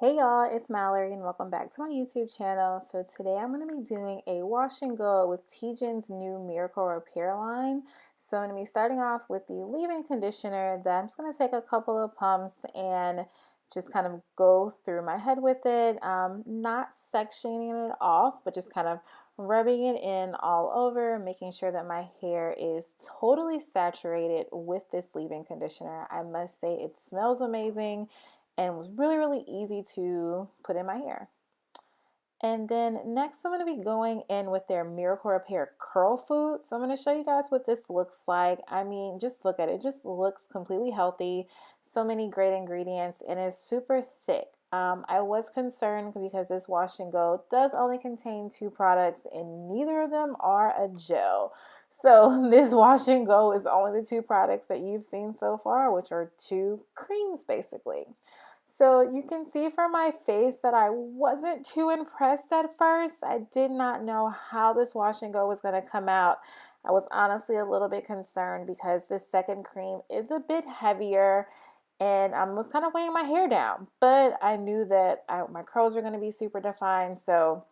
Hey y'all, it's Mallory and welcome back to my YouTube channel. So today I'm going to be doing a wash and go with TGIN's new Miracle Repair line. So I'm going to be starting off with the leave-in conditioner. Then I'm just going to take a couple of pumps and just kind of go through my head with it. Not sectioning it off, but just kind of rubbing it in all over, making sure that my hair is totally saturated with this leave-in conditioner. I must say it smells amazing and was really easy to put in my hair. And then next I'm going to be going in with their Miracle Repair Curl Food. So I'm going to show you guys what this looks like. I mean, just look at it. It just looks completely healthy. So many great ingredients and it's super thick. I was concerned because this wash and go does only contain 2 products and neither of them are a gel. So this wash and go is only the 2 products that you've seen so far, which are 2 creams basically. So you can see from my face that I wasn't too impressed at first. I did not know how this wash and go was going to come out. I was honestly a little bit concerned because this second cream is a bit heavier and I was kind of weighing my hair down. But I knew that my curls are going to be super defined. So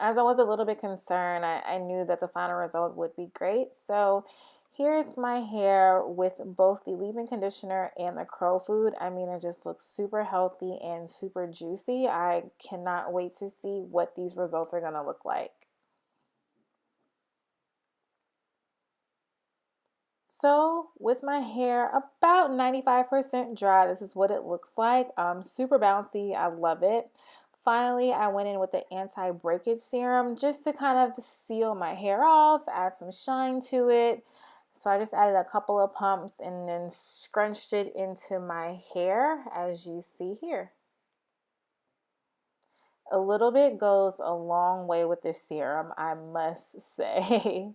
as I was a little bit concerned, I knew that the final result would be great. So here's my hair with both the leave-in conditioner and the curl food. I mean, it just looks super healthy and super juicy. I cannot wait to see what these results are going to look like. So with my hair about 95% dry, this is what it looks like. Super bouncy. I love it. Finally, I went in with the anti-breakage serum just to kind of seal my hair off, add some shine to it. So I just added a couple of pumps and then scrunched it into my hair as you see here. A little bit goes a long way with this serum, I must say.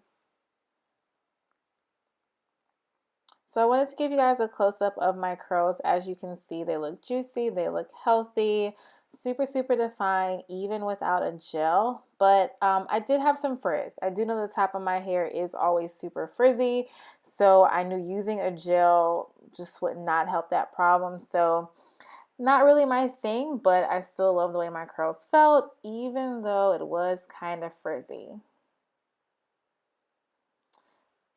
So I wanted to give you guys a close-up of my curls. As you can see, they look juicy, they look healthy, super defined, even without a gel. But I did have some frizz. I do know the top of my hair is always super frizzy, so I knew using a gel just would not help that problem. So not really my thing, but I still love the way my curls felt, even though it was kind of frizzy.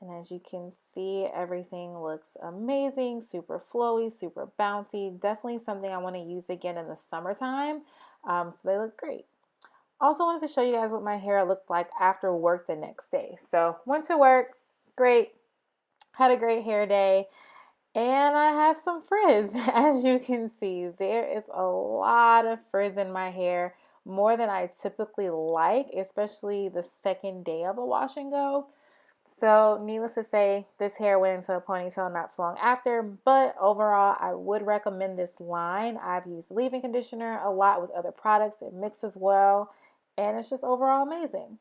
And as you can see, everything looks amazing, super flowy, super bouncy. Definitely something I want to use again in the summertime. So they look great. Also wanted to show you guys what my hair looked like after work the next day. So went to work, great, had a great hair day, and I have some frizz. As you can see, there is a lot of frizz in my hair, more than I typically like, especially the second day of a wash and go. So needless to say, this hair went into a ponytail not so long after, but overall, I would recommend this line. I've used leave-in conditioner a lot with other products. It mixes well, and it's just overall amazing.